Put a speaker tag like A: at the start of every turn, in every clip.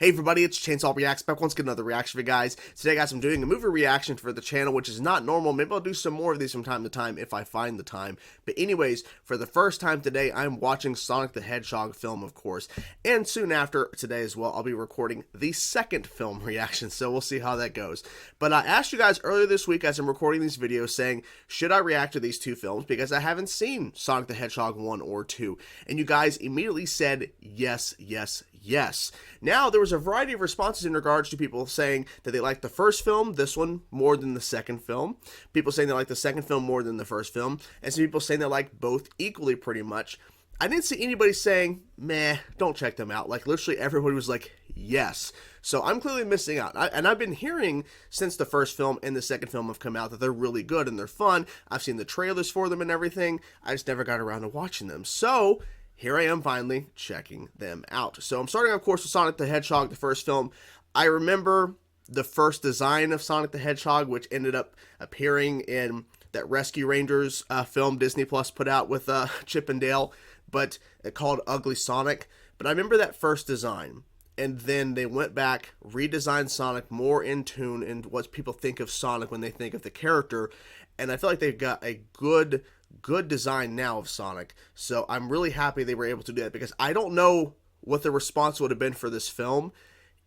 A: Hey everybody, it's Chainsaw Reacts back once again, another reaction for you guys. Today guys, I'm doing a movie reaction for the channel, which is not normal. Maybe I'll do some more of these from time to time if I find the time. But anyways, for the first time today, I'm watching Sonic the Hedgehog film, of course. And soon after today as well, I'll be recording the second film reaction, so we'll see how that goes. But I asked you guys earlier this week as I'm recording these videos saying, should I react to these two films? Because I haven't seen Sonic the Hedgehog 1 or 2. And you guys immediately said yes, yes, yes. Now, there was a variety of responses in regards to people saying that they liked the first film, this one, more than the second film. People saying they liked the second film more than the first film. And some people saying they liked both equally pretty much. I didn't see anybody saying, meh, don't check them out. Like, literally everybody was like, yes. So I'm clearly missing out. And I've been hearing since the first film and the second film have come out that they're really good and they're fun. I've seen the trailers for them and everything. I just never got around to watching them. So here I am finally checking them out. So I'm starting, of course, with Sonic the Hedgehog, the first film. I remember the first design of Sonic the Hedgehog, which ended up appearing in that Rescue Rangers film Disney Plus put out with Chip and Dale, but called Ugly Sonic. But I remember that first design. And then they went back, redesigned Sonic more in tune and what people think of Sonic when they think of the character. And I feel like they've got a good design now of Sonic. So I'm really happy they were able to do that, because I don't know what the response would have been for this film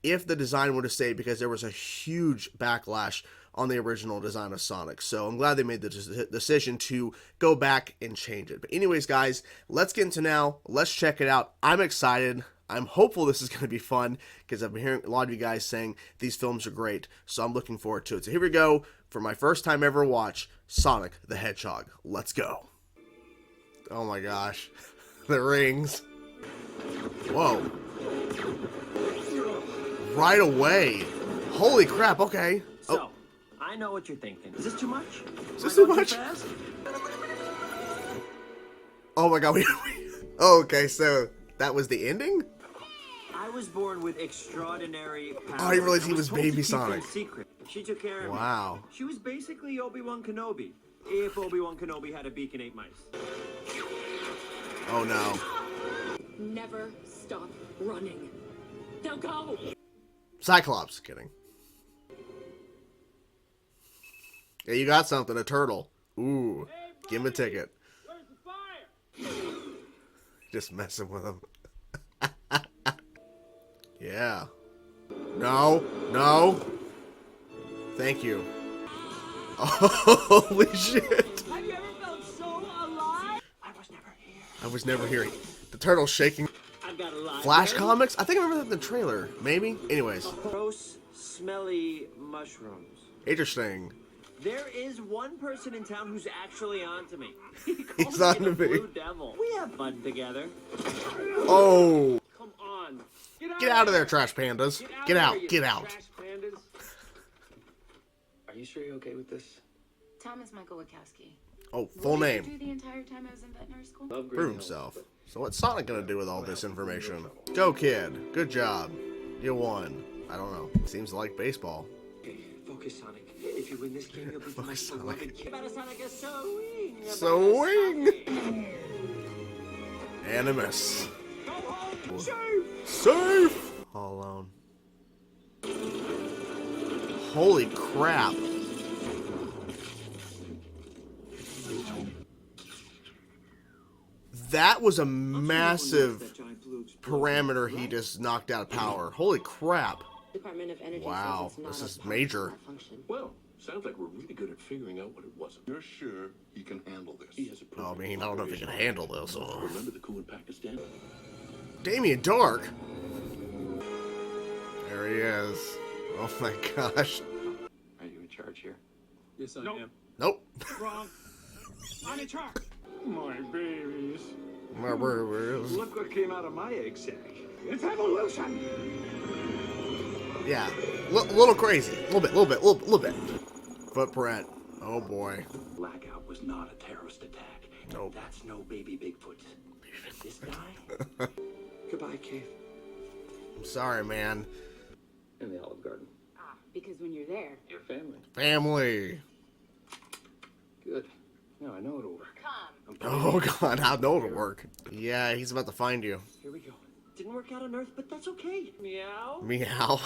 A: if the design would have stayed, because there was a huge backlash on the original design of Sonic. So I'm glad they made the decision to go back and change it. But anyways, guys, let's get into now. Let's check it out. I'm excited. I'm hopeful this is going to be fun, because I've been hearing a lot of you guys saying these films are great. So I'm looking forward to it. So here we go for my first time ever watch Sonic the Hedgehog. Let's go. Oh my gosh. The rings. Whoa. Right away. Holy crap, okay.
B: So, I know what you're thinking. Is this too much?
A: Is this too much? Oh my god. Oh, okay, so that was the ending?
B: I was born with extraordinary powers.
A: Oh, I didn't realize he was Baby Sonic.
B: Secret. She took care of me.
A: Wow.
B: She was basically Obi-Wan Kenobi, if Obi-Wan Kenobi had a beak and 8 mice.
A: Oh no.
C: Never stop running. They'll go.
A: Cyclops. Kidding. Yeah, you got something. A turtle. Ooh.
B: Hey,
A: give him a ticket.
B: Where's the fire?
A: Just messing with him. Yeah. No. No. Thank you. Oh, holy shit.
B: Have you ever felt so alive? I was never here.
A: I was never here. The turtle's shaking.
B: I've got a lie.
A: Flash comics? I think I remember that in the trailer. Maybe? Anyways.
B: Gross, smelly mushrooms.
A: Interesting.
B: There is one person in town who's actually onto me.
A: He's on to me.
B: Blue Devil. We have fun together.
A: Oh.
B: Come on.
A: Get out of there, trash pandas. Get out. Get out.
B: Trash pandas.
D: Are you sure you're okay with this?
C: Thomas Michael Wachowski.
A: Oh, full
C: What did
A: name.
C: you do the entire time I was in veterinary school?
A: Prove himself. So what's Sonic gonna do with all this information? Go, kid. Good job. You won. I don't know. Seems like baseball.
D: Okay, focus, Sonic. If you win this game, you'll be the most beloved kid.
B: Sonic is swing.
A: Swing. Animus.
B: Go home. Safe.
A: Safe. All alone. Holy crap. That was a massive parameter he just knocked out of power. Holy crap.
C: Department of Energy
A: Wow,
C: says it's not
A: this
C: a
A: is
C: part of
A: major.
C: our function.
E: Well, sounds like we're really good at figuring out what it wasn't. You're sure he can handle this? He has a
A: Oh, I mean, I don't know if he can handle this.
E: Remember the coup in Pakistan?
A: Damien Dark. There he is. Oh my gosh.
D: Are you in charge here?
B: Yes, I am.
A: Nope.
B: Wrong. I'm in charge.
E: My babies.
A: My burgers.
E: Look what came out of my egg sack. It's evolution!
A: Yeah, little crazy. Little bit. Footprint. Oh boy.
E: Blackout was not a terrorist attack.
A: Nope.
E: That's no baby Bigfoot. This guy?
D: Goodbye, Cave.
A: I'm sorry, man.
D: In the Olive Garden.
C: Because when you're there,
D: Your family.
A: Family.
D: Good. Now I know it'll work.
C: come.
A: Oh god, I know it'll work. Yeah, he's about to find you.
D: Here we go.
B: Didn't work out on Earth, but that's okay. Meow.
A: Meow.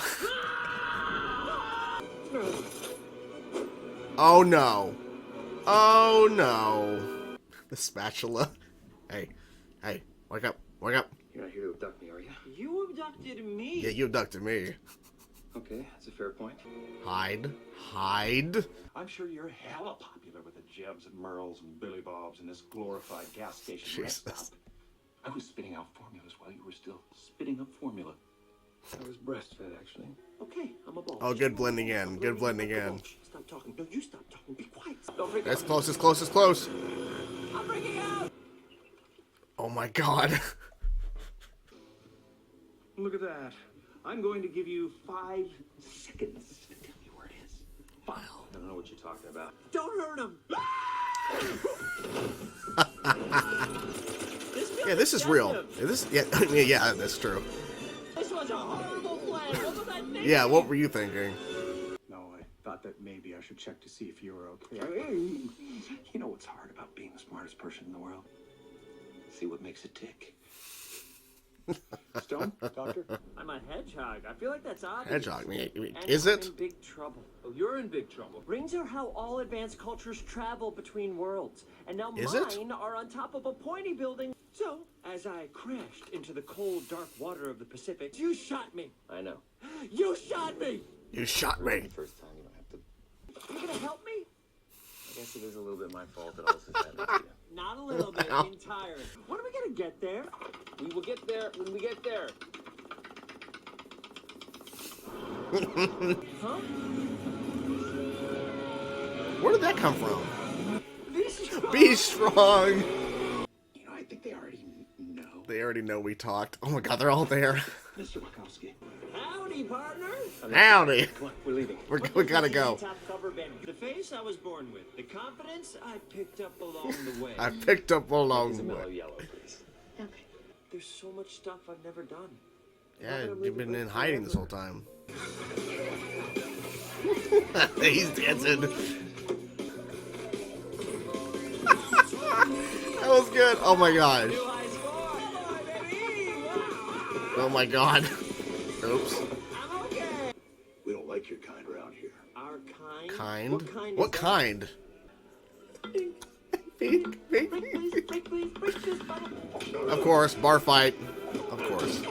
A: Oh no. Oh no. The spatula. Hey. Hey. Wake up. Wake up.
D: You're not here to abduct me, are you?
B: You abducted me.
A: Yeah, you abducted me.
D: Okay, that's a fair point.
A: Hide. Hide.
E: I'm sure you're hella popular with the Jebs and Merles and Billy Bobs in this glorified gas station rest
A: Jesus.
E: stop. I was spitting out formulas while you were still spitting up formula.
D: I was breastfed, actually.
B: Okay, I'm a ball.
A: Oh, good blending in. Good blending in.
B: Stop talking. No, you stop talking. Be quiet. Don't freak
A: It's
B: out.
A: close, it's close, it's close.
B: I'm freaking out.
A: Oh my god.
B: Look at that. I'm going to give you 5 seconds to tell me where it is. 5.
D: I don't know what you're talking about.
B: Don't hurt him.
A: Yeah, this is real. Yeah, that's true.
B: This was a horrible plan. What was I thinking?
A: Yeah, what were you thinking?
E: No, I thought that maybe I should check to see if you were okay. You know what's hard about being the smartest person in the world? See what makes it tick. Stone, doctor?
B: I'm a hedgehog. I feel like that's obvious.
A: Hedgehog,
B: And
A: is
B: I'm
A: it?
B: in big trouble.
D: Oh, you're in big trouble.
B: Rings are how all advanced cultures travel between worlds. And now
A: Is it?
B: mine are on top of a pointy building. So, as I crashed into the cold, dark water of the Pacific, you shot me.
D: I know.
B: You shot me!
A: You shot me.
D: The first time you don't have to.
B: You gonna help me?
D: I guess it is a little bit my fault that all this is happening to you.
B: Not a little bit.
A: Wow.
B: Entirely. When are we gonna get there?
D: We will get there when we get there.
B: Huh?
A: Where did that come from?
B: Be strong.
A: Be strong.
E: You know, I think they already know.
A: They already know we talked. Oh my god, they're all there.
E: Mr. Wachowski.
B: Howdy, partner.
A: Howdy.
D: Come on, we're leaving.
A: We gotta go.
B: Top cover band. The face I was born with. The confidence I picked up along the way.
A: I picked up along
D: It's a
A: the
D: mellow
A: way.
D: yellow, please.
C: Okay.
B: There's so much stuff I've never done.
A: Yeah, you've been in hiding this whole time. He's dancing. That was good. Oh my god.
B: New high score. Boy, baby. Wow.
A: Oh my god. Oops.
B: I'm okay.
E: We don't like your kind around here.
B: Our kind?
A: Kind?
B: What kind
A: What
B: is that?
A: kind?
B: Break, please, break, break this bottle.
A: Of course, bar fight. Of course.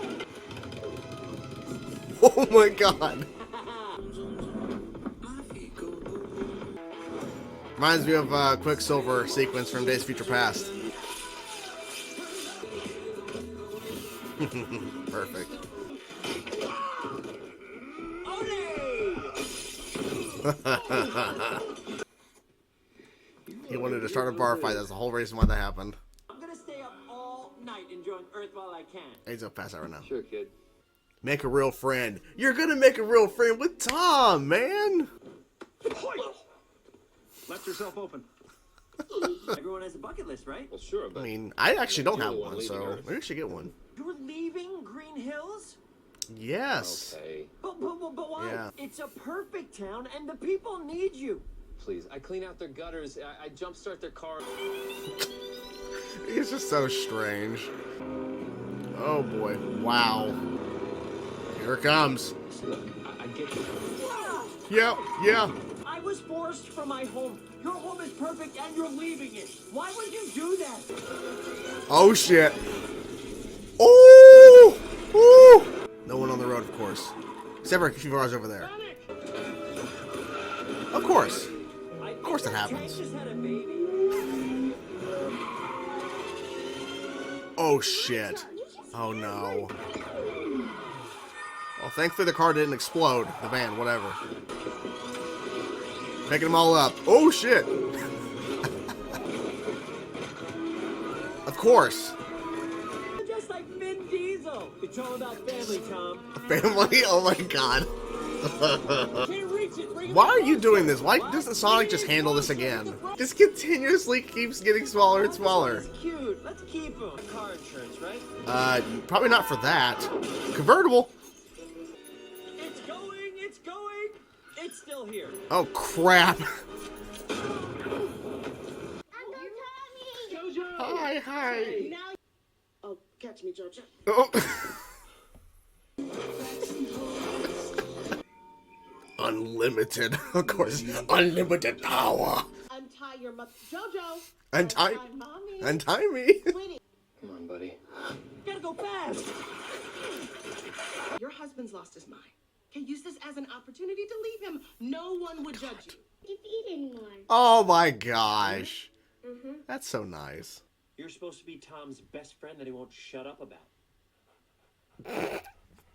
A: Oh my god. Reminds me of Quicksilver sequence from Days of Future Past. Perfect. He wanted to start a bar fight. That's the whole reason why that happened.
B: I'm gonna stay up all night enjoying Earth while I can.
A: He's gonna pass out right now.
D: Sure, kid.
A: Make a real friend. You're gonna make a real friend with Tom, man.
E: Left yourself open.
B: Everyone has a bucket list, right?
D: Well, sure,
A: I
D: but
A: mean, I actually don't
D: You're
A: have
D: the one
A: one,
D: leaving
A: so
D: Earth.
A: maybe I should get one.
B: You're leaving Green Hills?
A: Yes.
D: okay.
B: But why?
A: Yeah.
B: It's a perfect town and the people need you.
D: Please, I clean out their gutters. I jumpstart their car.
A: It's just so strange. Oh boy. Wow. Here it comes.
D: Look, I get you.
A: Yep, yeah.
B: I was forced from my home. Your home is perfect and you're leaving it. Why would you do that?
A: Oh shit. Oh! Ooh! No one on the road, of course. Except for a few cars over there. Of course.
B: Of
A: course it happens.
B: Just had a baby.
A: Oh shit. Oh no. Well, thankfully the car didn't explode. The van, whatever. Picking them all up. Oh shit. Of course.
B: Just like Vin Diesel. It's all about family, Tom.
A: Family? Oh my god.
B: Can't reach it. Bring it
A: Why are
B: back.
A: you doing this? Why doesn't Sonic just handle this again? Just continuously keeps getting smaller and smaller.
B: It's cute. Let's keep him. Car insurance, right?
A: Probably not for that. Convertible.
B: It's going. It's going. It's still here.
A: Oh crap. Hi, hi.
F: Oh, catch me, Georgia.
A: Oh. unlimited, of course, unlimited power.
F: Untie your mother. Jojo!
A: Untie,
F: mommy.
A: untie me.
F: Sweetie,
E: Come on, buddy.
B: Gotta go fast.
F: your husband's lost his mind. Okay, use this as an opportunity to leave him. No one would judge you.
G: Defeat anyone.
A: Oh my gosh. That's so nice.
B: You're supposed to be Tom's best friend that he won't shut up about.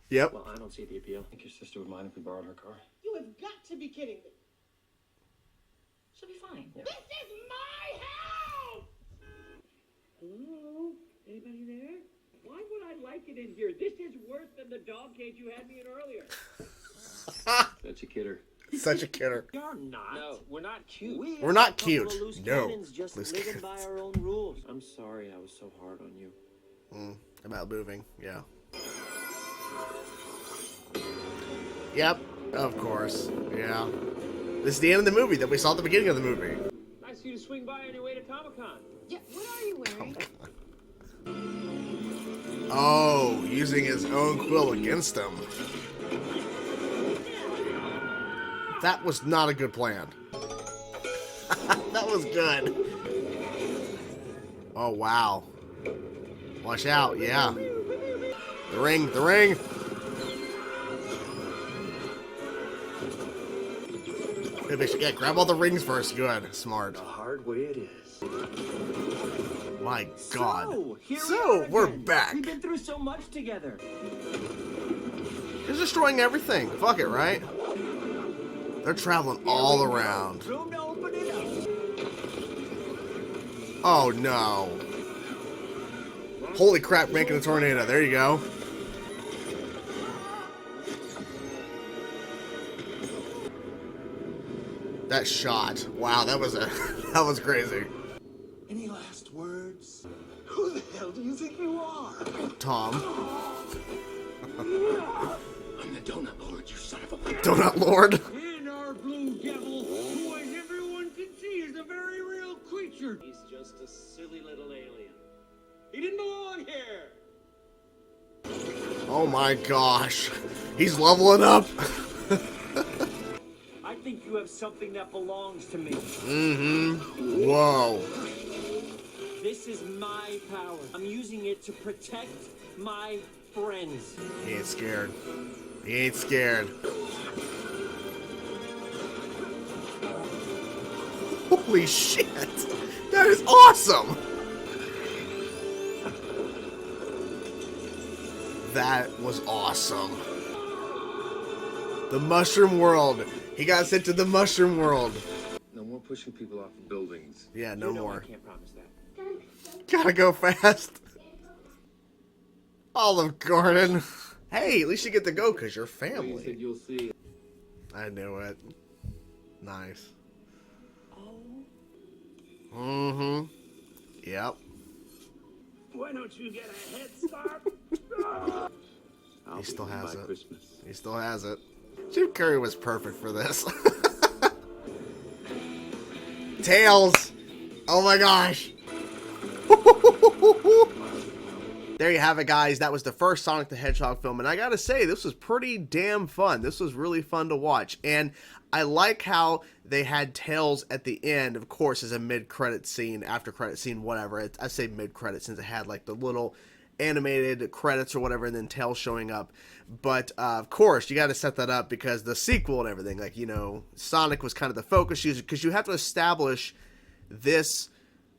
A: Yep.
B: Well, I don't see the appeal.
E: Think your sister would mind if we borrowed her car?
F: You have got to be kidding me.
C: She'll be fine.
F: This is my house!
B: Hello? Anybody there? Why would I like it in here? This is worse than the dog cage you had me in earlier.
E: Such a kidder.
A: Such a kidder.
B: You're not.
E: No, we're not cute.
A: We're not
B: a couple of
A: cute.
B: loose
A: No.
B: cannons just
A: Loose
B: living
A: cannons.
B: by our own rules. I'm sorry I was so hard on you.
A: About moving, yeah. Yep, of course, yeah. This is the end of the movie that we saw at the beginning of the movie.
B: Nice of you to swing by on your way to Comic-Con.
C: Yeah, what are you wearing?
A: Oh, using his own quill against him. That was not a good plan. That was good. Oh, wow. Watch out, yeah. The ring, the ring. Yeah, grab all the rings first. Good, smart.
E: The hard way it is.
A: My God.
B: So, here
A: So,
B: we are
A: we're
B: again.
A: back.
B: We've been through so much together.
A: He's destroying everything. Fuck it, right? They're traveling all around.
B: Room to open it up.
A: Oh no. Holy crap, making a tornado. There you go. That shot. Wow, that was that was crazy.
E: Any last words? Who the hell do you think you are?
A: Tom.
E: I'm the Donut Lord, you son of a bitch.
A: Donut Lord.
B: And our Blue Devil, who, as everyone can see, is a very real creature. He's just a silly little alien. He didn't belong here.
A: Oh my gosh. He's leveling up.
B: I think you have something that belongs to me.
A: Mm-hmm. Whoa.
B: This is my power. I'm using it to protect my friends.
A: He ain't scared. He ain't scared. Holy shit. That is awesome. That was awesome. The mushroom world. He got sent to the mushroom world.
E: No more pushing people off of buildings.
A: Yeah, no
B: You know
A: more.
B: I can't promise that.
A: Gotta go fast. Olive Garden. Hey, at least you get to go because you're
E: You said
A: family.
E: you'll see.
A: I knew it. Nice. Mm-hmm. Yep.
B: Why don't you get a head start?
E: I'll
A: He still
E: be home
A: has
E: by
A: it.
E: Christmas.
A: He still has it. Jim Curry was perfect for this. Tails! Oh my gosh! There you have it, guys. That was the first Sonic the Hedgehog film, and I gotta say, this was pretty damn fun. This was really fun to watch, and I like how they had Tails at the end, of course, as a mid-credit scene, after-credit scene, whatever. I say mid-credit since it had, like, the little animated credits or whatever, and then Tails showing up. But, of course, you gotta set that up because the sequel and everything, like, you know, Sonic was kind of the focus, because you have to establish this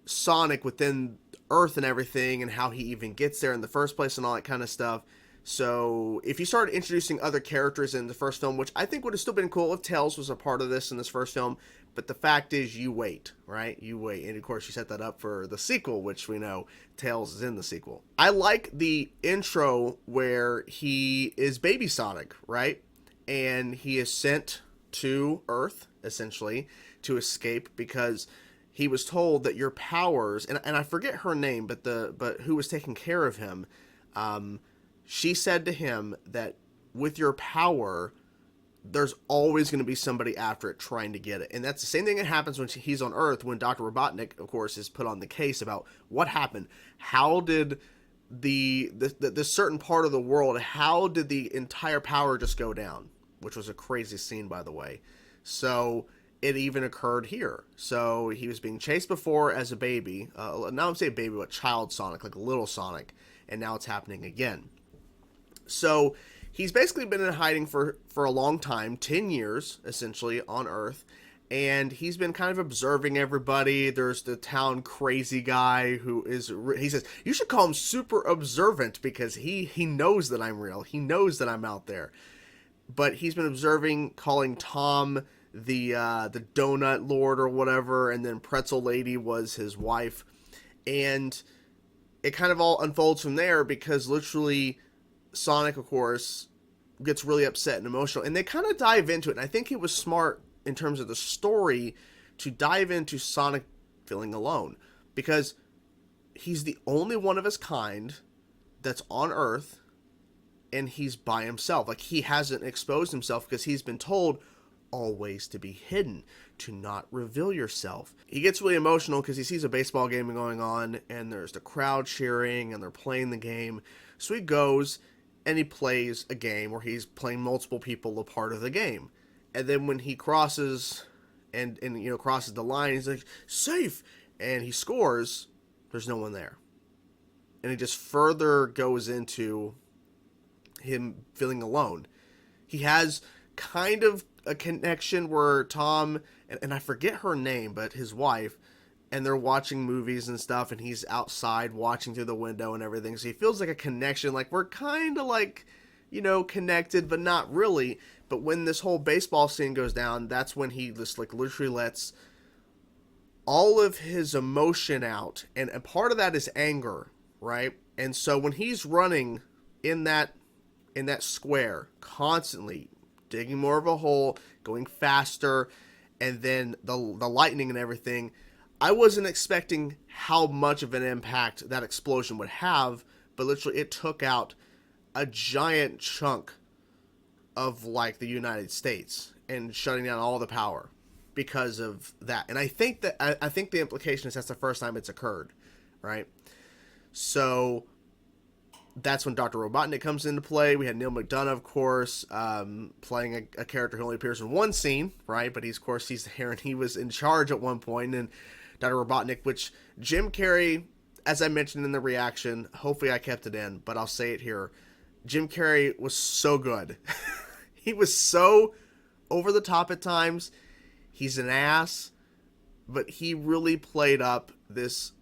A: Sonic within Earth and everything, and how he even gets there in the first place and all that kind of stuff. So if you started introducing other characters in the first film, which I think would have still been cool if Tails was a part of this in this first film, but the fact is you wait, right? You wait. And of course you set that up for the sequel, which we know Tails is in the sequel. I like the intro where he is Baby Sonic, right? And he is sent to Earth, essentially, to escape because he was told that your powers, and I forget her name, but who was taking care of him, she said to him that with your power, there's always going to be somebody after it trying to get it. And that's the same thing that happens when he's on Earth, when Dr. Robotnik, of course, is put on the case about what happened. How did this certain part of the world, how did the entire power just go down? which was a crazy scene, by the way. So it even occurred here. So he was being chased before as a baby. Now I'm saying baby, but child Sonic, like little Sonic. And now it's happening again. So he's basically been in hiding for a long time, 10 years, essentially, on Earth. And he's been kind of observing everybody. There's the town crazy guy who is, he says, you should call him super observant because he knows that I'm real. He knows that I'm out there. But he's been observing, calling Tom the donut lord or whatever, and then Pretzel Lady was his wife. And it kind of all unfolds from there because literally Sonic, of course, gets really upset and emotional. And they kind of dive into it. And I think it was smart in terms of the story to dive into Sonic feeling alone. Because he's the only one of his kind that's on Earth, and he's by himself. Like, he hasn't exposed himself because he's been told always to be hidden, to not reveal yourself. He gets really emotional because he sees a baseball game going on, and there's the crowd cheering, and they're playing the game. So he goes, and he plays a game where he's playing multiple people a part of the game. And then when he crosses and crosses the line, he's like, safe! And he scores, there's no one there. And it just further goes into him feeling alone. He has kind of a connection where Tom, and I forget her name, but his wife, and they're watching movies and stuff, and he's outside watching through the window and everything. So he feels like a connection, like we're kind of like, connected, but not really. But when this whole baseball scene goes down, that's when he just like literally lets all of his emotion out. And part of that is anger, right? And so when he's running in that square, constantly digging more of a hole, going faster, and then the lightning and everything, I wasn't expecting how much of an impact that explosion would have, but literally it took out a giant chunk of like the United States and shutting down all the power because of that. And I think the implication is that's the first time it's occurred, right? So that's when Dr. Robotnik comes into play. We had Neil McDonough, of course, playing a character who only appears in one scene, right? But he's there, and he was in charge at one point. And Dr. Robotnik, which Jim Carrey, as I mentioned in the reaction, hopefully I kept it in, but I'll say it here. Jim Carrey was so good. He was so over the top at times. He's an ass, but he really played up this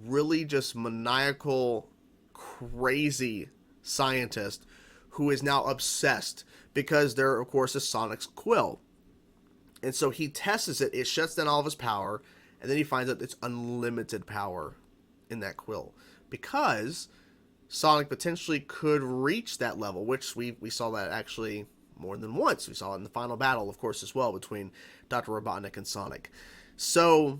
A: really just maniacal, crazy scientist who is now obsessed because there, of course, is Sonic's quill. And so he tests it, it shuts down all of his power, and then he finds out it's unlimited power in that quill. Because Sonic potentially could reach that level, which we saw that actually more than once. We saw it in the final battle, of course, as well, between Dr. Robotnik and Sonic. So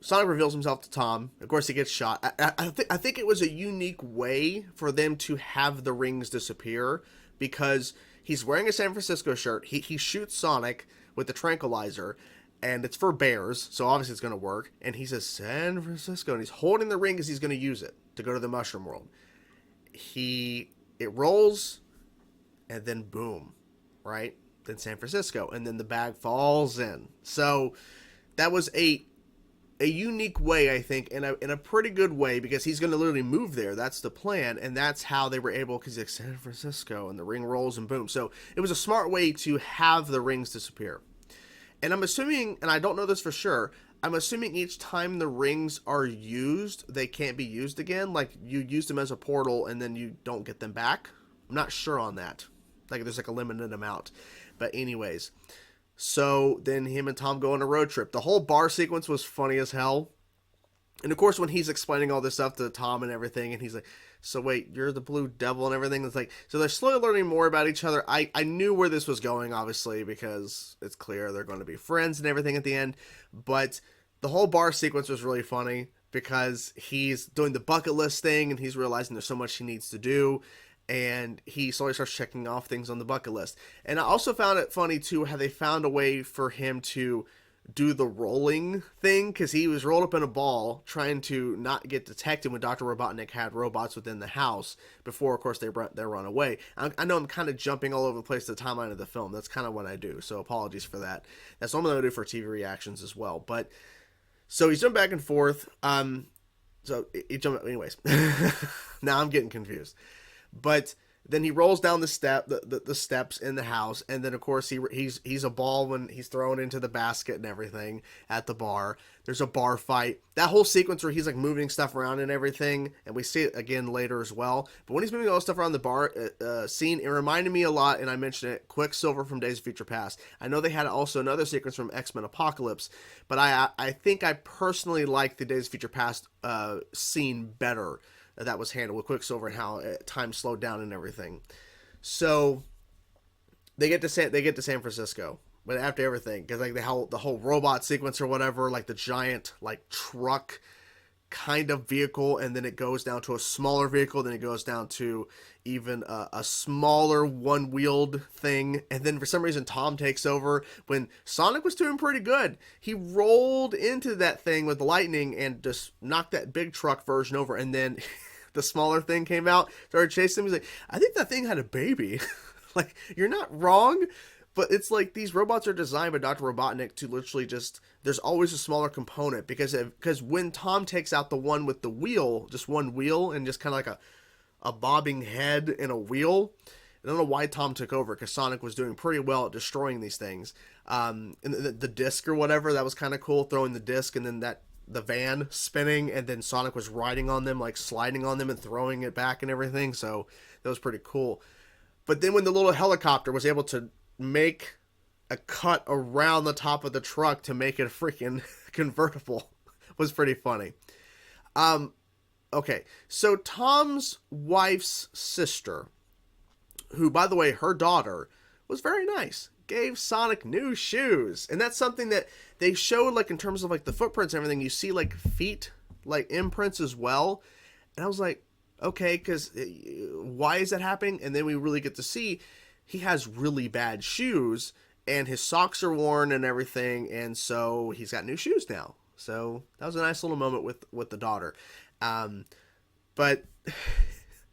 A: Sonic reveals himself to Tom. Of course, he gets shot. I think it was a unique way for them to have the rings disappear because he's wearing a San Francisco shirt. He shoots Sonic with the tranquilizer, and it's for bears, so obviously it's going to work. And he says, San Francisco, and he's holding the ring as he's going to use it to go to the Mushroom World. It rolls, and then boom, right? Then San Francisco, and then the bag falls in. So that was a unique way, I think, in a pretty good way, because he's going to literally move there. That's the plan, and that's how they were able, because it's San Francisco, and the ring rolls, and boom. So it was a smart way to have the rings disappear. And I'm assuming, and I don't know this for sure, I'm assuming each time the rings are used, they can't be used again. Like, you use them as a portal, and then you don't get them back. I'm not sure on that. Like, there's like a limited amount. But anyways, so then him and Tom go on a road trip. The whole bar sequence was funny as hell. And of course, when he's explaining all this stuff to Tom and everything, and he's like, so wait, you're the Blue Devil and everything. It's like, so they're slowly learning more about each other. I knew where this was going, obviously, because it's clear they're going to be friends and everything at the end. But the whole bar sequence was really funny because he's doing the bucket list thing, and he's realizing there's so much he needs to do. And he slowly starts checking off things on the bucket list. And I also found it funny, too, how they found a way for him to do the rolling thing because he was rolled up in a ball trying to not get detected when Dr. Robotnik had robots within the house before, of course, they run away. I know I'm kind of jumping all over the place to the timeline of the film. That's kind of what I do, so apologies for that. That's normally what I do for TV reactions as well. But so he's jumping back and forth. So he jumped anyways. Now I'm getting confused. But then he rolls down the steps in the house, and then of course he's a ball when he's thrown into the basket and everything at the bar. There's a bar fight. That whole sequence where he's like moving stuff around and everything, and we see it again later as well. But when he's moving all the stuff around the bar scene, it reminded me a lot, and I mentioned it, Quicksilver from Days of Future Past. I know they had also another sequence from X-Men Apocalypse, but I think I personally like the Days of Future Past scene better. That was handled with Quicksilver and how time slowed down and everything. So they get to San Francisco, but after everything, because like the whole robot sequence or whatever, like the giant like truck kind of vehicle, and then it goes down to a smaller vehicle, then it goes down to even a smaller one-wheeled thing, and then for some reason Tom takes over when Sonic was doing pretty good. He rolled into that thing with the lightning and just knocked that big truck version over, and then the smaller thing came out, started chasing him. He's like, I think that thing had a baby. Like, you're not wrong, but it's like these robots are designed by Dr. Robotnik to literally just, there's always a smaller component, because when Tom takes out the one with the wheel, just one wheel and just kind of like a bobbing head and a wheel, I don't know why Tom took over, because Sonic was doing pretty well at destroying these things. And the disc or whatever, that was kind of cool, throwing the disc and then the van spinning, and then Sonic was riding on them, like sliding on them and throwing it back and everything. So that was pretty cool. But then when the little helicopter was able to make a cut around the top of the truck to make it a freaking convertible, was pretty funny. Okay, so Tom's wife's sister, who, by the way, her daughter was very nice, gave Sonic new shoes. And that's something that they showed, like, in terms of, like, the footprints and everything. You see, like, feet, like, imprints as well. And I was like, okay, because why is that happening? And then we really get to see he has really bad shoes, and his socks are worn and everything, and so he's got new shoes now. So that was a nice little moment with the daughter. But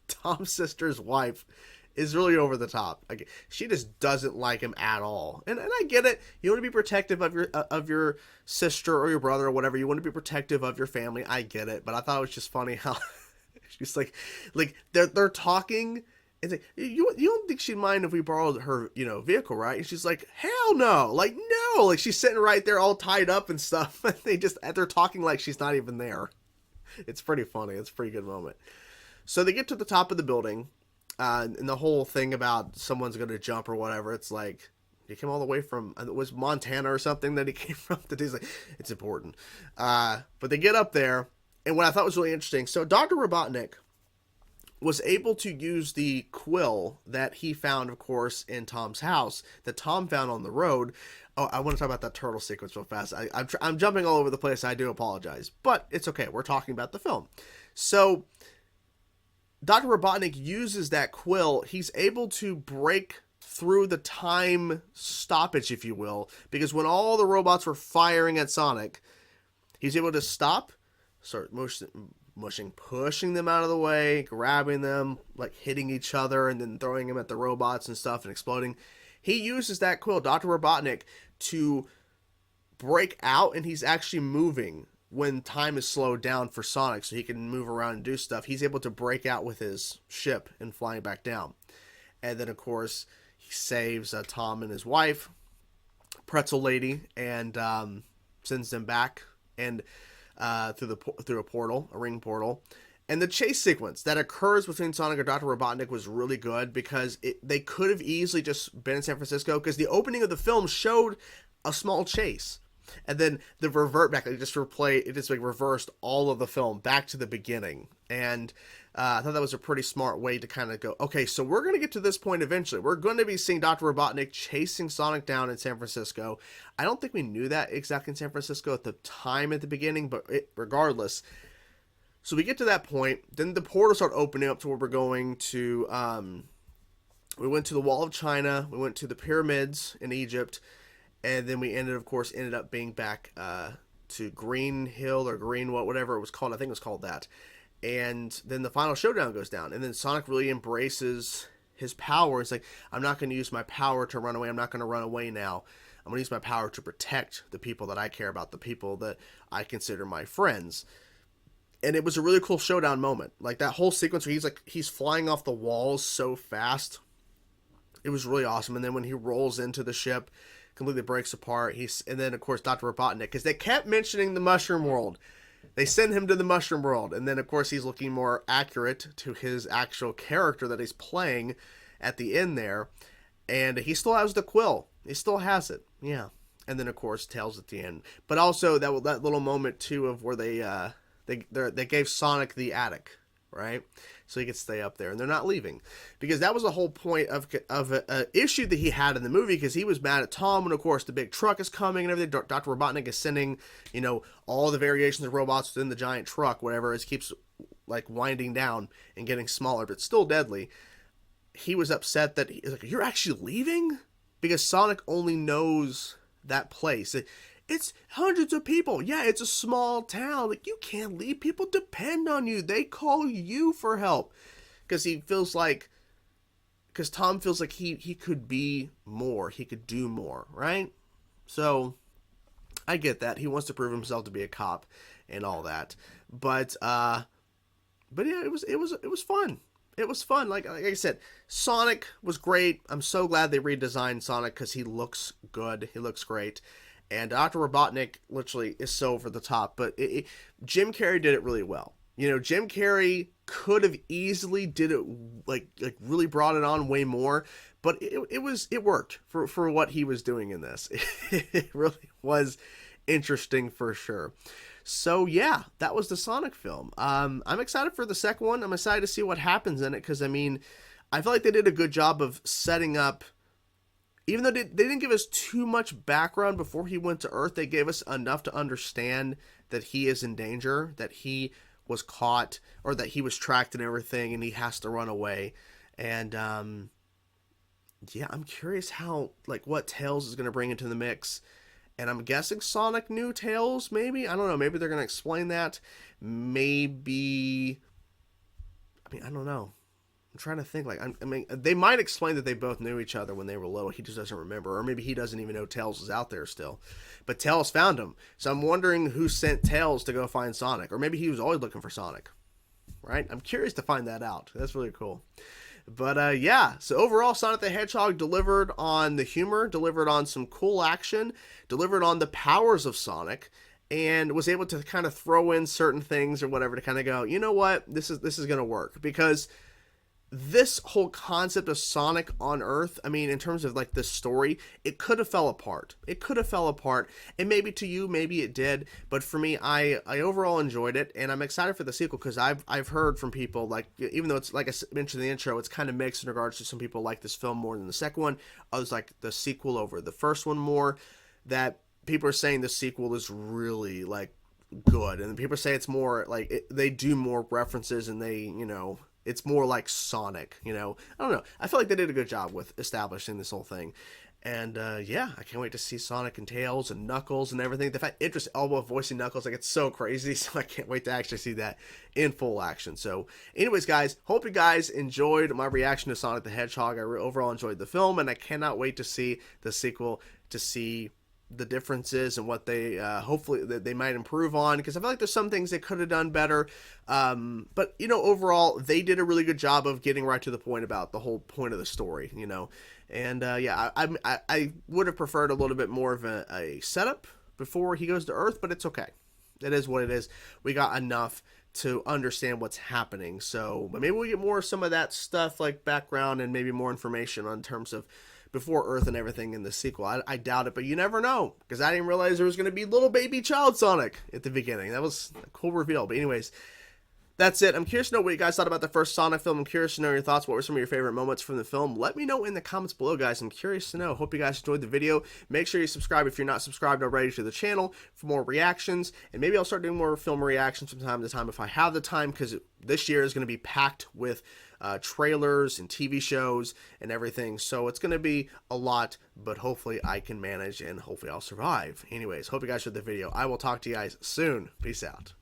A: Tom's sister's wife is really over the top. Like, she just doesn't like him at all. And I get it. You want to be protective of your sister or your brother or whatever. You want to be protective of your family. I get it. But I thought it was just funny how she's like they're talking. It's like, you don't think she'd mind if we borrowed her, vehicle, right? And she's like, hell no. Like, no. Like, she's sitting right there all tied up and stuff. They're talking like she's not even there. It's pretty funny. It's a pretty good moment. So they get to the top of the building. And the whole thing about someone's going to jump or whatever, it's like, he came all the way from, it was Montana or something that he came from. That he's like, it's important. But they get up there, and what I thought was really interesting, so Dr. Robotnik was able to use the quill that he found, of course, in Tom's house, that Tom found on the road. Oh, I want to talk about that turtle sequence real fast. I'm jumping all over the place. I do apologize, but it's okay. We're talking about the film. So Dr. Robotnik uses that quill. He's able to break through the time stoppage, if you will, because when all the robots were firing at Sonic, he's able to stop, start pushing them out of the way, grabbing them, like hitting each other, and then throwing them at the robots and stuff and exploding. He uses that quill, Dr. Robotnik, to break out, and he's actually moving when time is slowed down for Sonic, so he can move around and do stuff. He's able to break out with his ship and flying back down. And then, of course, he saves Tom and his wife, Pretzel Lady, and sends them back and through a portal, a ring portal. And the chase sequence that occurs between Sonic and Dr. Robotnik was really good, because they could have easily just been in San Francisco, because the opening of the film showed a small chase. And then the revert back, it just reversed all of the film back to the beginning. And I thought that was a pretty smart way to kind of go, okay, so we're going to get to this point eventually. We're going to be seeing Dr. Robotnik chasing Sonic down in San Francisco. I don't think we knew that exactly in San Francisco at the time at the beginning, but regardless. So we get to that point. Then the portals start opening up to where we're going to, we went to the Wall of China. We went to the pyramids in Egypt. And then we ended up being back to Green Hill or Green whatever it was called. I think it was called that. And then the final showdown goes down, and then Sonic really embraces his power. It's like, I'm not going to use my power to run away. I'm not going to run away now. I'm going to use my power to protect the people that I care about, the people that I consider my friends. And it was a really cool showdown moment. Like that whole sequence where he's flying off the walls so fast. It was really awesome. And then when he rolls into the ship, completely breaks apart. And then of course Dr. Robotnik, because they kept mentioning the Mushroom World. They send him to the Mushroom World, and then of course he's looking more accurate to his actual character that he's playing at the end there, and he still has the quill. He still has it, yeah. And then of course Tails at the end, but also that little moment too of where they gave Sonic the attic, right? So he could stay up there, and they're not leaving, because that was the whole point of an issue that he had in the movie, because he was mad at Tom, and of course the big truck is coming and everything. Dr. Robotnik is sending, all the variations of robots within the giant truck, whatever, it keeps like winding down and getting smaller, but still deadly. He was upset that he's like, you're actually leaving? Because Sonic only knows that place. It's hundreds of people. Yeah, it's a small town. Like, you can't leave. People depend on you. They call you for help. Because Tom feels like he could be more. He could do more, right? So, I get that. He wants to prove himself to be a cop and all that. But yeah, it was fun. It was fun. Like I said, Sonic was great. I'm so glad they redesigned Sonic because he looks good. He looks great. And Dr. Robotnik literally is so over the top. But Jim Carrey did it really well. Jim Carrey could have easily did it like really brought it on way more. But it worked for what he was doing in this. It really was interesting for sure. So yeah, that was the Sonic film. I'm excited for the second one. I'm excited to see what happens in it, because I feel like they did a good job of setting up. Even though they didn't give us too much background before he went to Earth, they gave us enough to understand that he is in danger, that he was caught, or that he was tracked and everything, and he has to run away. And yeah, I'm curious what Tails is going to bring into the mix. And I'm guessing Sonic knew Tails, maybe? I don't know. Maybe they're going to explain that. Maybe... I don't know. I'm trying to think. They might explain that they both knew each other when they were little. He just doesn't remember. Or maybe he doesn't even know Tails is out there still. But Tails found him. So I'm wondering who sent Tails to go find Sonic. Or maybe he was always looking for Sonic. Right? I'm curious to find that out. That's really cool. But yeah, so overall, Sonic the Hedgehog delivered on the humor, delivered on some cool action, delivered on the powers of Sonic, and was able to kind of throw in certain things or whatever to kind of go, you know what, this is going to work. Because this whole concept of Sonic on Earth, in terms of the story, it could have fell apart. And maybe to you, maybe it did. But for me, I overall enjoyed it, and I'm excited for the sequel, because I've heard from people, even though it's, like I mentioned in the intro, it's kind of mixed in regards to some people like this film more than the second one. Others like the sequel over the first one more. That people are saying the sequel is really, good. And people say it's more, they do more references, and they, it's more like Sonic, I don't know. I feel like they did a good job with establishing this whole thing. And yeah, I can't wait to see Sonic and Tails and Knuckles and everything. The fact Idris Elba voicing Knuckles, it's so crazy. So I can't wait to actually see that in full action. So anyways, guys, hope you guys enjoyed my reaction to Sonic the Hedgehog. I overall enjoyed the film, and I cannot wait to see the sequel, to see the differences and what they hopefully they might improve on, because I feel like there's some things they could have done better, but overall they did a really good job of getting right to the point about the whole point of the story, and yeah, I would have preferred a little bit more of a setup before he goes to Earth, but it's okay. It is what it is. We got enough to understand what's happening, so but maybe we get more of some of that stuff, like background and maybe more information on terms of before Earth and everything in the sequel. I doubt it, but you never know, because I didn't realize there was going to be little baby child Sonic at the beginning. That was a cool reveal. But anyways, that's it. I'm curious to know what you guys thought about the first Sonic film. I'm curious to know your thoughts. What were some of your favorite moments from the film? Let me know in the comments below, guys. I'm curious to know. Hope you guys enjoyed the video. Make sure you subscribe if you're not subscribed already to the channel for more reactions. And maybe I'll start doing more film reactions from time to time if I have the time, because this year is going to be packed with trailers and TV shows and everything. So it's going to be a lot, but hopefully I can manage and hopefully I'll survive. Anyways, hope you guys enjoyed the video. I will talk to you guys soon. Peace out.